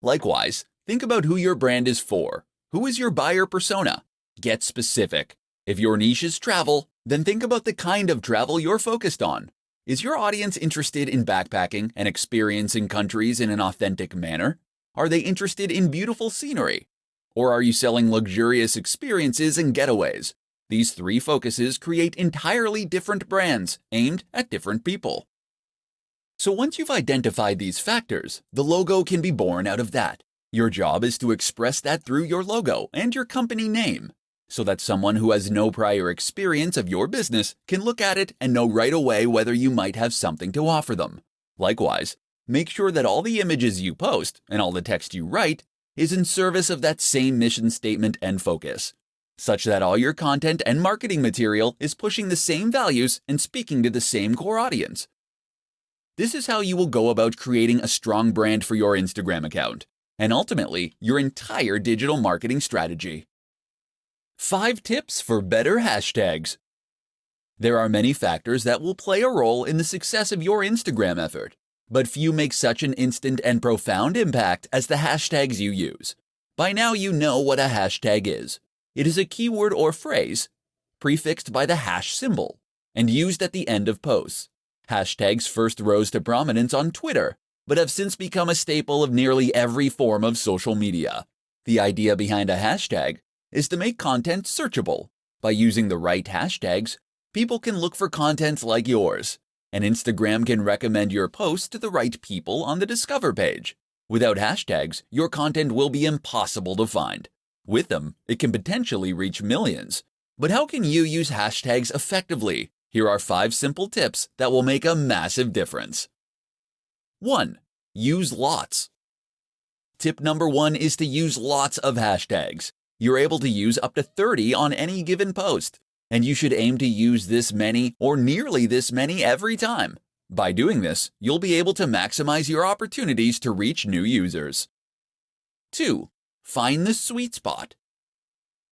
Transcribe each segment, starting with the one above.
Likewise, think about who your brand is for. Who is your buyer persona? Get specific. If your niche is travel, then think about the kind of travel you're focused on. Is your audience interested in backpacking and experiencing countries in an authentic manner? Are they interested in beautiful scenery? Or are you selling luxurious experiences and getaways? These three focuses create entirely different brands aimed at different people. So once you've identified these factors, the logo can be born out of that. Your job is to express that through your logo and your company name, so that someone who has no prior experience of your business can look at it and know right away whether you might have something to offer them. Likewise, make sure that all the images you post and all the text you write is in service of that same mission statement and focus, such that all your content and marketing material is pushing the same values and speaking to the same core audience. This is how you will go about creating a strong brand for your Instagram account, and ultimately, your entire digital marketing strategy. 5 tips for better hashtags. There are many factors that will play a role in the success of your Instagram effort, but few make such an instant and profound impact as the hashtags you use. By now you know what a hashtag is. It is a keyword or phrase prefixed by the hash symbol and used at the end of posts. Hashtags first rose to prominence on Twitter, but have since become a staple of nearly every form of social media. The idea behind a hashtag is to make content searchable. By using the right hashtags, people can look for content like yours, and Instagram can recommend your post to the right people on the Discover page. Without hashtags, your content will be impossible to find. With them, it can potentially reach millions. But how can you use hashtags effectively? Here are 5 simple tips that will make a massive difference. 1. Use lots. Tip number 1 is to use lots of hashtags. You're able to use up to 30 on any given post, and you should aim to use this many or nearly this many every time. By doing this, you'll be able to maximize your opportunities to reach new users. 2. Find the sweet spot.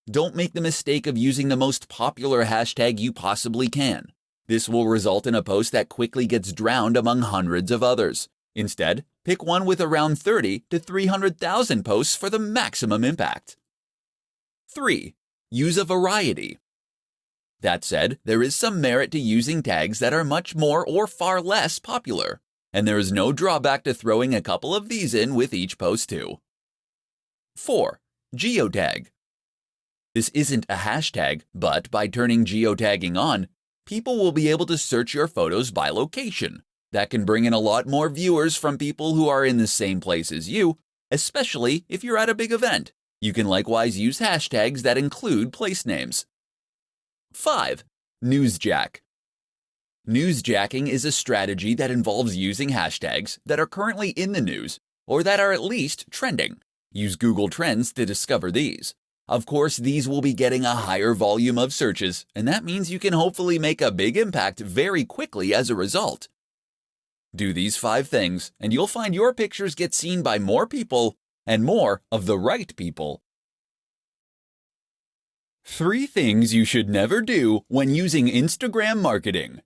Don't make the mistake of using the most popular hashtag you possibly can. This will result in a post that quickly gets drowned among hundreds of others. Instead, pick one with around 30 to 300,000 posts for the maximum impact. 3. Use a variety. That said, there is some merit to using tags that are much more or far less popular, and there is no drawback to throwing a couple of these in with each post too. 4. Geotag. This isn't a hashtag, but by turning geotagging on, people will be able to search your photos by location. That can bring in a lot more viewers from people who are in the same place as you, especially if you're at a big event. You can likewise use hashtags that include place names. 5. Newsjack. Newsjacking is a strategy that involves using hashtags that are currently in the news or that are at least trending. Use Google Trends to discover these. Of course, these will be getting a higher volume of searches, and that means you can hopefully make a big impact very quickly as a result. Do these 5 things, and you'll find your pictures get seen by more people and more of the right people. 3 things you should never do when using Instagram marketing.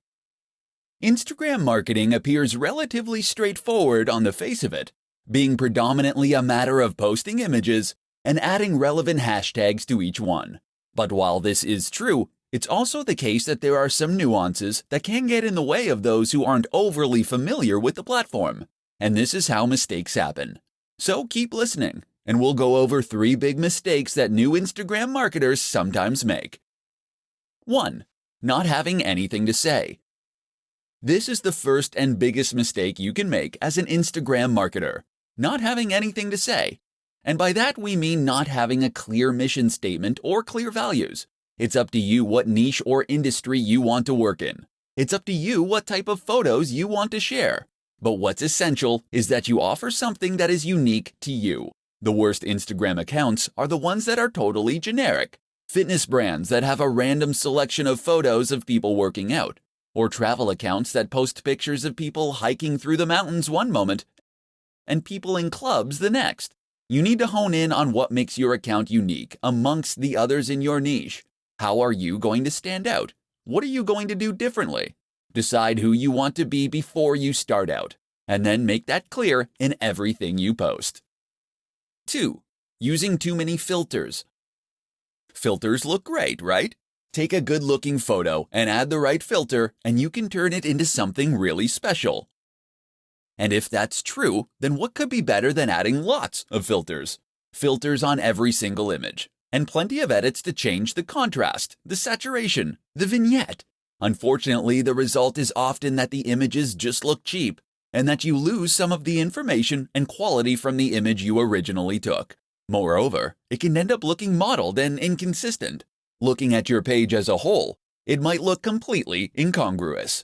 Instagram marketing appears relatively straightforward on the face of it, being predominantly a matter of posting images and adding relevant hashtags to each one. But while this is true, it's also the case that there are some nuances that can get in the way of those who aren't overly familiar with the platform, and this is how mistakes happen. So keep listening, and we'll go over 3 big mistakes that new Instagram marketers sometimes make. 1. Not having anything to say. This is the first and biggest mistake you can make as an Instagram marketer, not having anything to say. And by that we mean not having a clear mission statement or clear values. It's up to you what niche or industry you want to work in. It's up to you what type of photos you want to share. But what's essential is that you offer something that is unique to you. The worst Instagram accounts are the ones that are totally generic. Fitness brands that have a random selection of photos of people working out, or travel accounts that post pictures of people hiking through the mountains one moment and people in clubs the next. You need to hone in on what makes your account unique amongst the others in your niche. How are you going to stand out? What are you going to do differently? Decide who you want to be before you start out, and then make that clear in everything you post. 2. Using too many filters. Filters look great, right? Take a good-looking photo and add the right filter, and you can turn it into something really special. And if that's true, then what could be better than adding lots of filters? Filters on every single image, and plenty of edits to change the contrast, the saturation, the vignette. Unfortunately, the result is often that the images just look cheap, and that you lose some of the information and quality from the image you originally took. Moreover, it can end up looking mottled and inconsistent. Looking at your page as a whole, it might look completely incongruous.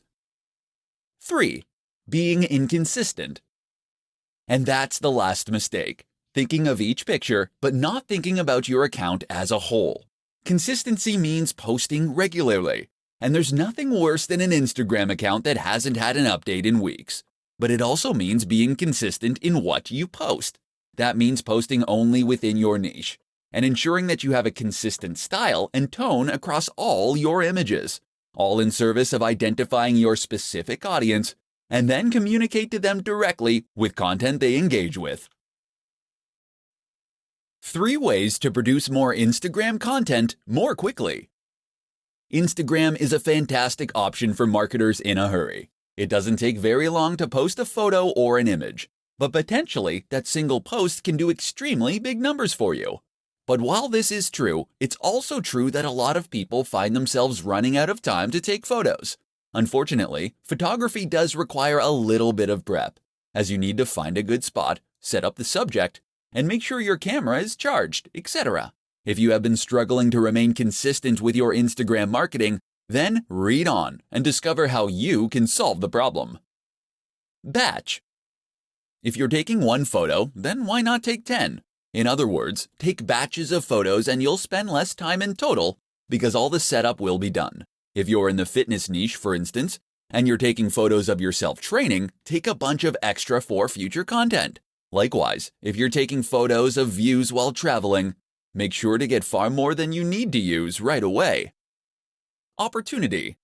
3. Being inconsistent. And that's the last mistake. Thinking of each picture, but not thinking about your account as a whole. Consistency means posting regularly, and there's nothing worse than an Instagram account that hasn't had an update in weeks. But it also means being consistent in what you post. That means posting only within your niche, and ensuring that you have a consistent style and tone across all your images, all in service of identifying your specific audience, and then communicate to them directly with content they engage with. 3 ways to produce more Instagram content more quickly. Instagram is a fantastic option for marketers in a hurry. It doesn't take very long to post a photo or an image, but potentially that single post can do extremely big numbers for you. But while this is true, it's also true that a lot of people find themselves running out of time to take photos. Unfortunately, photography does require a little bit of prep, as you need to find a good spot, set up the subject, and make sure your camera is charged, etc. If you have been struggling to remain consistent with your Instagram marketing, then read on and discover how you can solve the problem. Batch. If you're taking one photo, then why not take 10? In other words, take batches of photos and you'll spend less time in total because all the setup will be done. If you're in the fitness niche, for instance, and you're taking photos of yourself training, take a bunch of extra for future content. Likewise, if you're taking photos of views while traveling, make sure to get far more than you need to use right away. Opportunity.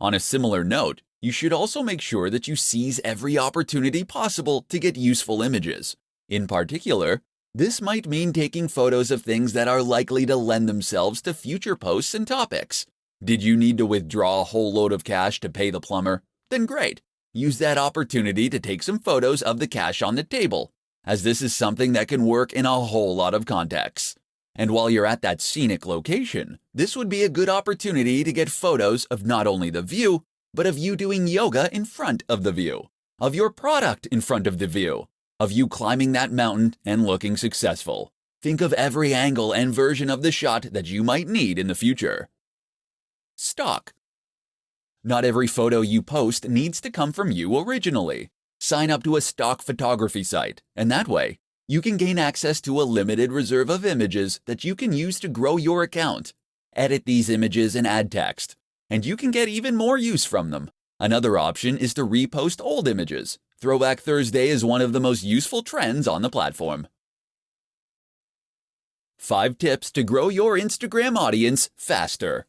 On a similar note, you should also make sure that you seize every opportunity possible to get useful images. In particular, this might mean taking photos of things that are likely to lend themselves to future posts and topics. Did you need to withdraw a whole load of cash to pay the plumber? Then great. Use that opportunity to take some photos of the cash on the table, as this is something that can work in a whole lot of contexts. And while you're at that scenic location, this would be a good opportunity to get photos of not only the view, but of you doing yoga in front of the view, of your product in front of the view, of you climbing that mountain and looking successful. Think of every angle and version of the shot that you might need in the future. Stock. Not every photo you post needs to come from you originally. Sign up to a stock photography site, and that way, you can gain access to a limited reserve of images that you can use to grow your account. Edit these images and add text, and you can get even more use from them. Another option is to repost old images. Throwback Thursday is one of the most useful trends on the platform. 5 tips to grow your Instagram audience faster.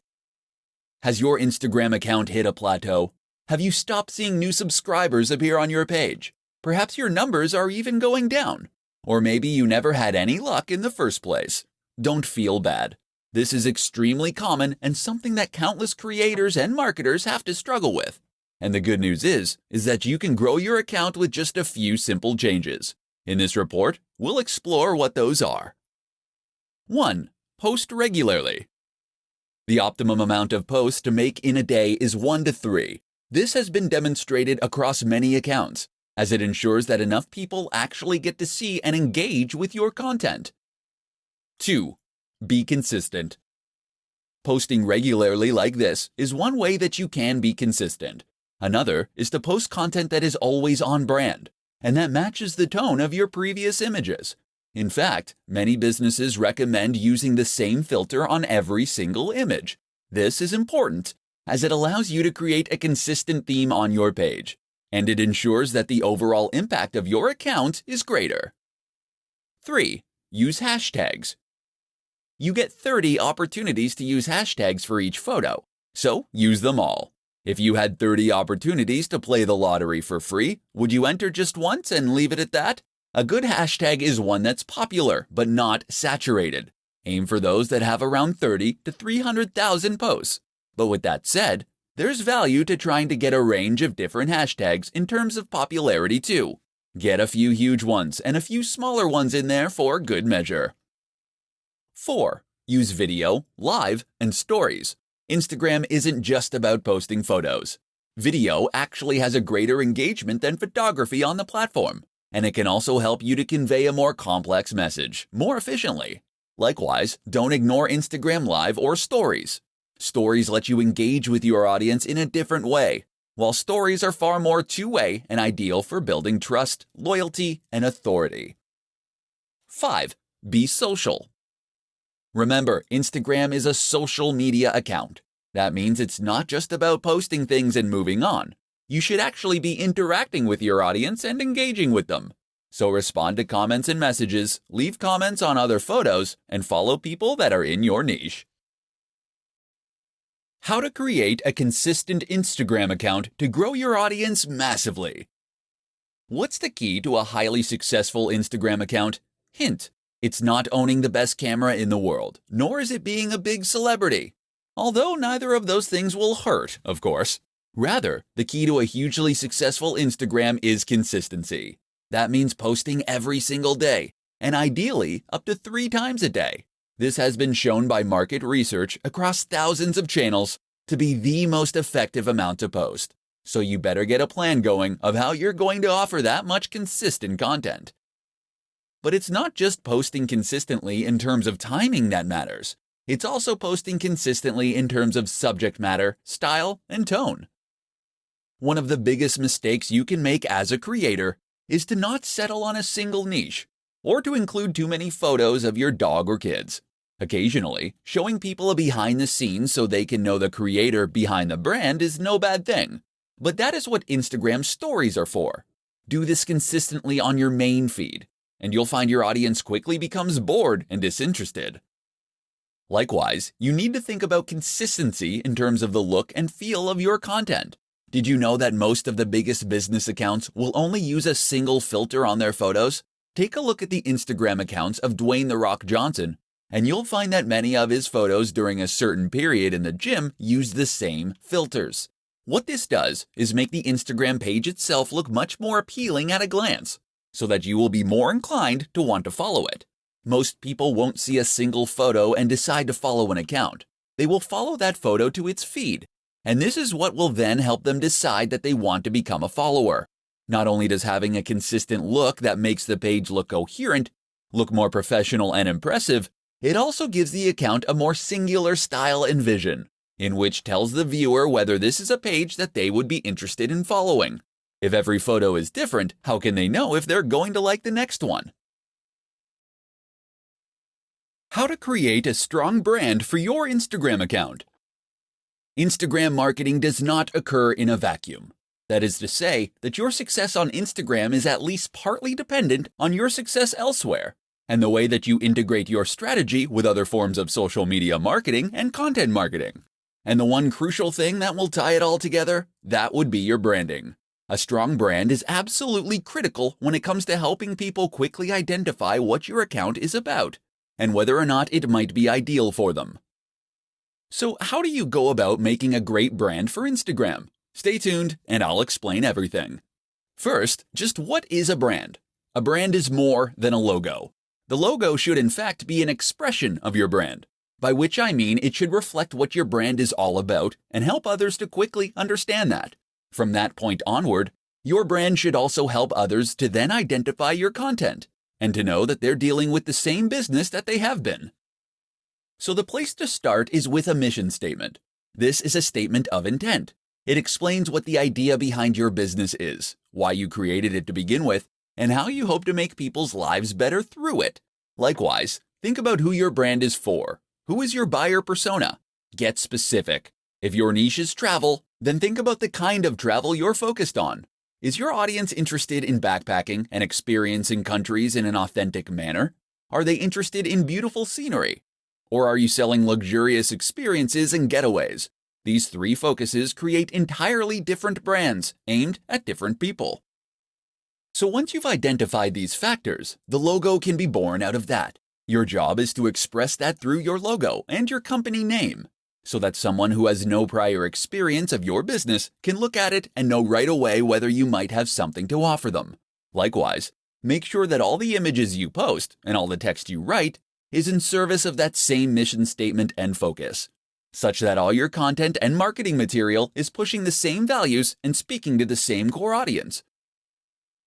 Has your Instagram account hit a plateau? Have you stopped seeing new subscribers appear on your page? Perhaps your numbers are even going down. Or maybe you never had any luck in the first place. Don't feel bad. This is extremely common and something that countless creators and marketers have to struggle with. And the good news is that you can grow your account with just a few simple changes. In this report, we'll explore what those are. 1. Post regularly. The optimum amount of posts to make in a day is 1 to 3. This has been demonstrated across many accounts, as it ensures that enough people actually get to see and engage with your content. 2. Be consistent. Posting regularly like this is one way that you can be consistent. Another is to post content that is always on brand, and that matches the tone of your previous images. In fact, many businesses recommend using the same filter on every single image. This is important, as it allows you to create a consistent theme on your page, and it ensures that the overall impact of your account is greater. 3. Use hashtags. You get 30 opportunities to use hashtags for each photo, so use them all. If you had 30 opportunities to play the lottery for free, would you enter just once and leave it at that? A good hashtag is one that's popular but not saturated. Aim for those that have around 30 to 300,000 posts. But with that said, there's value to trying to get a range of different hashtags in terms of popularity too. Get a few huge ones and a few smaller ones in there for good measure. 4. Use video, live, and stories. Instagram isn't just about posting photos. Video actually has a greater engagement than photography on the platform, and it can also help you to convey a more complex message more efficiently. Likewise, don't ignore Instagram Live or Stories. Stories let you engage with your audience in a different way, while stories are far more two-way and ideal for building trust, loyalty, and authority. 5. Be social. Remember, Instagram is a social media account. That means it's not just about posting things and moving on. You should actually be interacting with your audience and engaging with them. So respond to comments and messages, leave comments on other photos, and follow people that are in your niche. How to create a consistent Instagram account to grow your audience massively. What's the key to a highly successful Instagram account? Hint: it's not owning the best camera in the world, nor is it being a big celebrity. Although neither of those things will hurt, of course. Rather, the key to a hugely successful Instagram is consistency. That means posting every single day, and ideally up to 3 times a day. This has been shown by market research across thousands of channels to be the most effective amount to post. So you better get a plan going of how you're going to offer that much consistent content. But it's not just posting consistently in terms of timing that matters. It's also posting consistently in terms of subject matter, style, and tone. One of the biggest mistakes you can make as a creator is to not settle on a single niche, or to include too many photos of your dog or kids. Occasionally, showing people a behind the scenes so they can know the creator behind the brand is no bad thing. But that is what Instagram stories are for. Do this consistently on your main feed, and you'll find your audience quickly becomes bored and disinterested. Likewise, you need to think about consistency in terms of the look and feel of your content. Did you know that most of the biggest business accounts will only use a single filter on their photos? Take a look at the Instagram accounts of Dwayne "The Rock" Johnson, and you'll find that many of his photos during a certain period in the gym use the same filters. What this does is make the Instagram page itself look much more appealing at a glance, so that you will be more inclined to want to follow it. Most people won't see a single photo and decide to follow an account. They will follow that photo to its feed, and this is what will then help them decide that they want to become a follower. Not only does having a consistent look that makes the page look coherent, look more professional and impressive, it also gives the account a more singular style and vision, in which tells the viewer whether this is a page that they would be interested in following. If every photo is different, how can they know if they're going to like the next one? How to create a strong brand for your Instagram account. Instagram marketing does not occur in a vacuum. That is to say that your success on Instagram is at least partly dependent on your success elsewhere, and the way that you integrate your strategy with other forms of social media marketing and content marketing. And the one crucial thing that will tie it all together, that would be your branding. A strong brand is absolutely critical when it comes to helping people quickly identify what your account is about, and whether or not it might be ideal for them. So how do you go about making a great brand for Instagram? Stay tuned and I'll explain everything. First, just what is a brand? A brand is more than a logo. The logo should in fact be an expression of your brand, by which I mean it should reflect what your brand is all about and help others to quickly understand that. From that point onward, your brand should also help others to then identify your content and to know that they're dealing with the same business that they have been. So the place to start is with a mission statement. This is a statement of intent. It explains what the idea behind your business is, why you created it to begin with, and how you hope to make people's lives better through it. Likewise, think about who your brand is for. Who is your buyer persona? Get specific. If your niche is travel, then think about the kind of travel you're focused on. Is your audience interested in backpacking and experiencing countries in an authentic manner? Are they interested in beautiful scenery? Or are you selling luxurious experiences and getaways? These 3 focuses create entirely different brands aimed at different people. So once you've identified these factors, the logo can be born out of that. Your job is to express that through your logo and your company name, so that someone who has no prior experience of your business can look at it and know right away whether you might have something to offer them. Likewise, make sure that all the images you post and all the text you write is in service of that same mission statement and focus, such that all your content and marketing material is pushing the same values and speaking to the same core audience.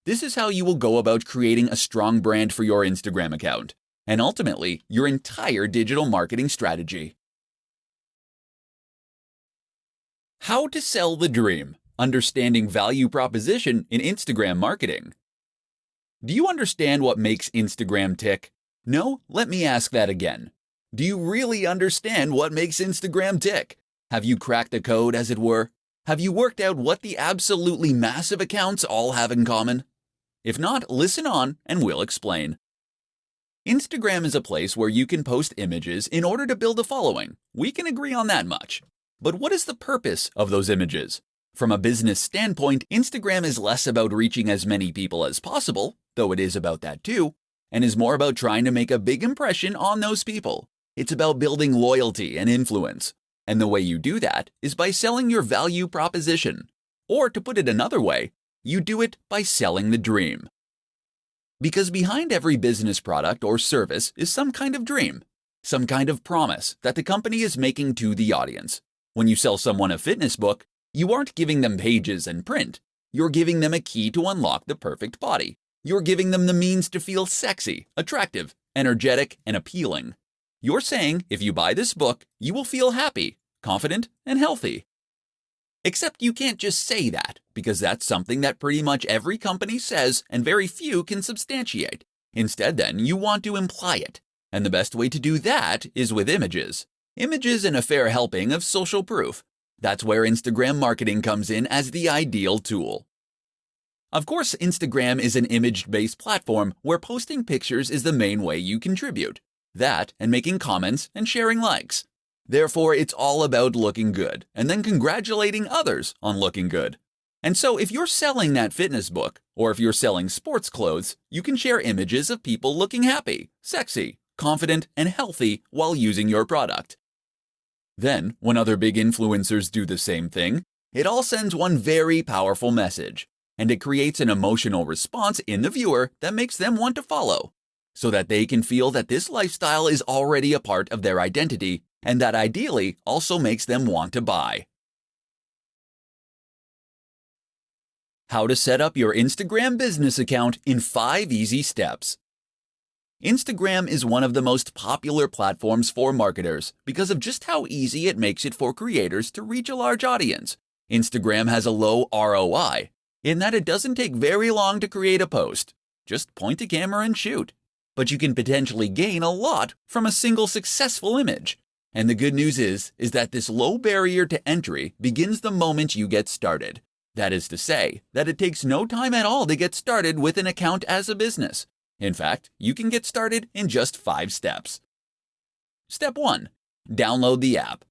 This is how you will go about creating a strong brand for your Instagram account, and ultimately, your entire digital marketing strategy. How to sell the dream: understanding value proposition in Instagram marketing. Do you understand what makes Instagram tick? No? Let me ask that again. Do you really understand what makes Instagram tick? Have you cracked the code, as it were? Have you worked out what the absolutely massive accounts all have in common? If not, listen on and we'll explain. Instagram is a place where you can post images in order to build a following. We can agree on that much. But what is the purpose of those images? From a business standpoint, Instagram is less about reaching as many people as possible, though it is about that too, and is more about trying to make a big impression on those people. It's about building loyalty and influence. And the way you do that is by selling your value proposition. Or to put it another way, you do it by selling the dream. Because behind every business product or service is some kind of dream, some kind of promise that the company is making to the audience. When you sell someone a fitness book, you aren't giving them pages and print. You're giving them a key to unlock the perfect body. You're giving them the means to feel sexy, attractive, energetic, and appealing. You're saying if you buy this book, you will feel happy, confident, and healthy. Except you can't just say that, because that's something that pretty much every company says and very few can substantiate. Instead, then, you want to imply it. And the best way to do that is with images. Images and a fair helping of social proof. That's where Instagram marketing comes in as the ideal tool. Of course, Instagram is an image-based platform where posting pictures is the main way you contribute. That and making comments and sharing likes. Therefore, it's all about looking good and then congratulating others on looking good. And so if you're selling that fitness book, or if you're selling sports clothes, you can share images of people looking happy, sexy, confident, and healthy while using your product. Then, when other big influencers do the same thing, it all sends one very powerful message, and it creates an emotional response in the viewer that makes them want to follow, so that they can feel that this lifestyle is already a part of their identity, and that ideally also makes them want to buy. How to set up your Instagram business account in 5 easy steps. Instagram is one of the most popular platforms for marketers because of just how easy it makes it for creators to reach a large audience. Instagram has a low ROI, in that it doesn't take very long to create a post. Just point a camera and shoot. But you can potentially gain a lot from a single successful image. And the good news is that this low barrier to entry begins the moment you get started. That is to say, that it takes no time at all to get started with an account as a business. In fact, you can get started in just 5 steps. Step 1. Download the app.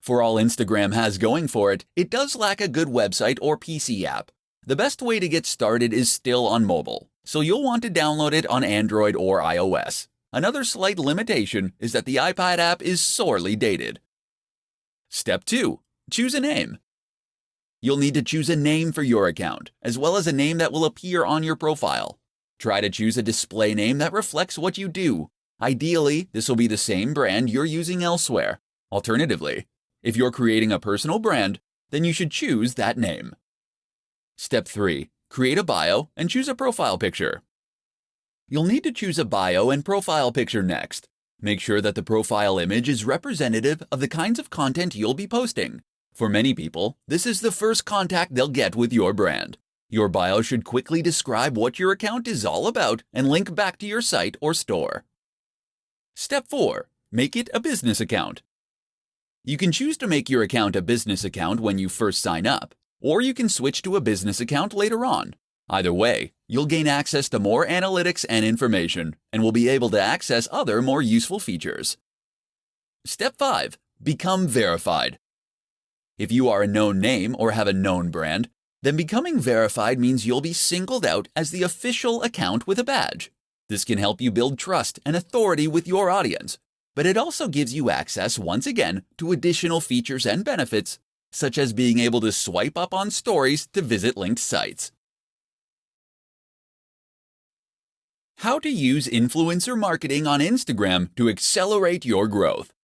For all Instagram has going for it, it does lack a good website or PC app. The best way to get started is still on mobile, so you'll want to download it on Android or iOS. Another slight limitation is that the iPad app is sorely dated. Step 2. Choose a name. You'll need to choose a name for your account, as well as a name that will appear on your profile. Try to choose a display name that reflects what you do. Ideally, this will be the same brand you're using elsewhere. Alternatively, if you're creating a personal brand, then you should choose that name. Step 3. Create a bio and choose a profile picture. You'll need to choose a bio and profile picture next. Make sure that the profile image is representative of the kinds of content you'll be posting. For many people, this is the first contact they'll get with your brand. Your bio should quickly describe what your account is all about and link back to your site or store. Step 4. Make it a business account. You can choose to make your account a business account when you first sign up, or you can switch to a business account later on. Either way, you'll gain access to more analytics and information, and will be able to access other more useful features. Step 5. Become verified. If you are a known name or have a known brand, Then becoming verified means you'll be singled out as the official account with a badge. This can help you build trust and authority with your audience, but it also gives you access, once again, to additional features and benefits, such as being able to swipe up on stories to visit linked sites. How to use influencer marketing on Instagram to accelerate your growth.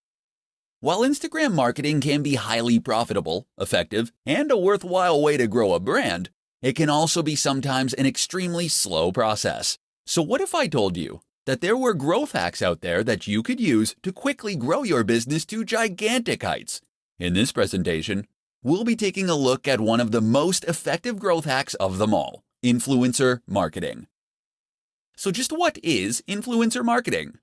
While Instagram marketing can be highly profitable, effective, and a worthwhile way to grow a brand, it can also be sometimes an extremely slow process. So what if I told you that there were growth hacks out there that you could use to quickly grow your business to gigantic heights? In this presentation, we'll be taking a look at one of the most effective growth hacks of them all, influencer marketing. So just what is influencer marketing?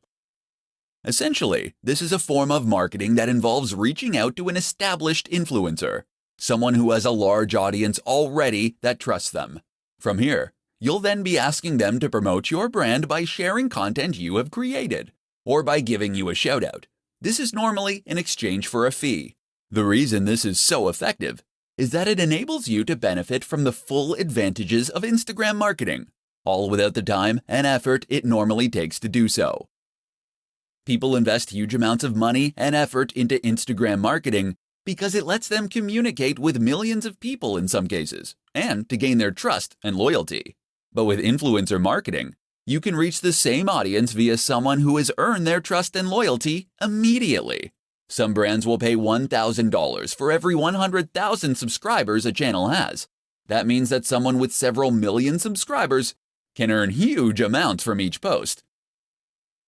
Essentially, this is a form of marketing that involves reaching out to an established influencer, someone who has a large audience already that trusts them. From here, you'll then be asking them to promote your brand by sharing content you have created, or by giving you a shout-out. This is normally in exchange for a fee. The reason this is so effective is that it enables you to benefit from the full advantages of Instagram marketing, all without the time and effort it normally takes to do so. People invest huge amounts of money and effort into Instagram marketing because it lets them communicate with millions of people in some cases, and to gain their trust and loyalty. But with influencer marketing, you can reach the same audience via someone who has earned their trust and loyalty immediately. Some brands will pay $1,000 for every 100,000 subscribers a channel has. That means that someone with several million subscribers can earn huge amounts from each post.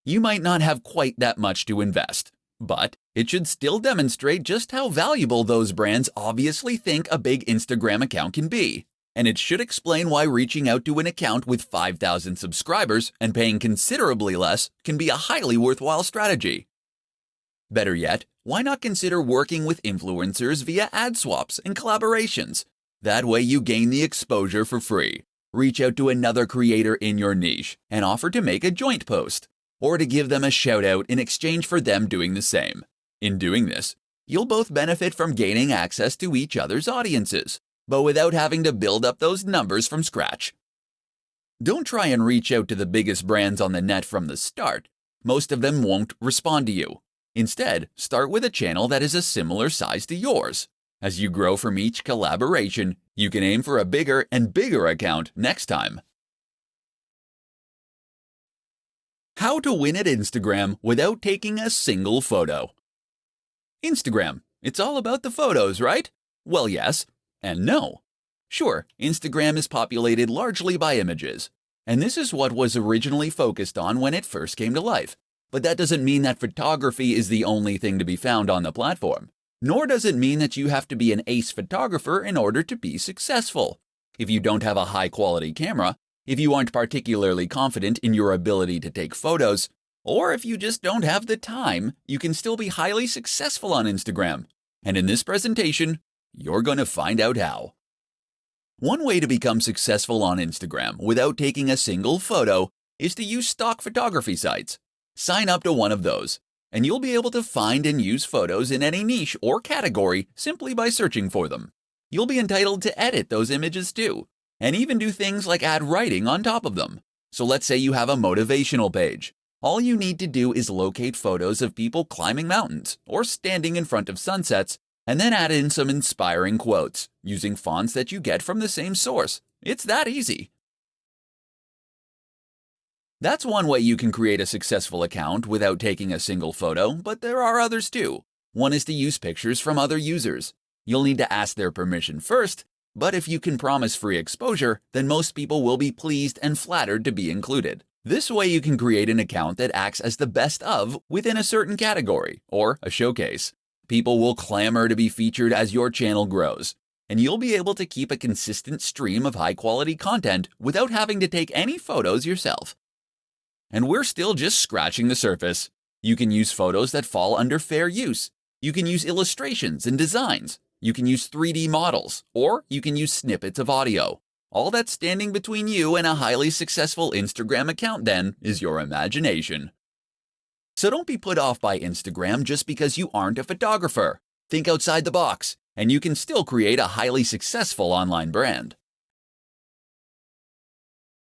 You might not have quite that much to invest, but it should still demonstrate just how valuable those brands obviously think a big Instagram account can be. And it should explain why reaching out to an account with 5,000 subscribers and paying considerably less can be a highly worthwhile strategy. Better yet, why not consider working with influencers via ad swaps and collaborations? That way you gain the exposure for free. Reach out to another creator in your niche and offer to make a joint post, or to give them a shout out in exchange for them doing the same. In doing this, you'll both benefit from gaining access to each other's audiences, but without having to build up those numbers from scratch. Don't try and reach out to the biggest brands on the net from the start. Most of them won't respond to you. Instead, start with a channel that is a similar size to yours. As you grow from each collaboration, you can aim for a bigger and bigger account next time. How to win at Instagram without taking a single photo. Instagram, it's all about the photos, right? Well, yes and no. Sure, Instagram is populated largely by images, and this is what was originally focused on when it first came to life. But that doesn't mean that photography is the only thing to be found on the platform. Nor does it mean that you have to be an ace photographer in order to be successful. If you don't have a high-quality camera, if you aren't particularly confident in your ability to take photos, or if you just don't have the time, you can still be highly successful on Instagram. And in this presentation, you're going to find out how. One way to become successful on Instagram without taking a single photo is to use stock photography sites. Sign up to one of those, and you'll be able to find and use photos in any niche or category simply by searching for them. You'll be entitled to edit those images too, and even do things like add writing on top of them. So let's say you have a motivational page. All you need to do is locate photos of people climbing mountains or standing in front of sunsets, and then add in some inspiring quotes using fonts that you get from the same source. It's that easy. That's one way you can create a successful account without taking a single photo, but there are others too. One is to use pictures from other users. You'll need to ask their permission first, but if you can promise free exposure, then most people will be pleased and flattered to be included. This way you can create an account that acts as the best of within a certain category, or a showcase. People will clamor to be featured as your channel grows, and you'll be able to keep a consistent stream of high-quality content without having to take any photos yourself. And we're still just scratching the surface. You can use photos that fall under fair use. You can use illustrations and designs. You can use 3D models, or you can use snippets of audio. All that's standing between you and a highly successful Instagram account then is your imagination. So don't be put off by Instagram just because you aren't a photographer. Think outside the box. and you can still create a highly successful online brand.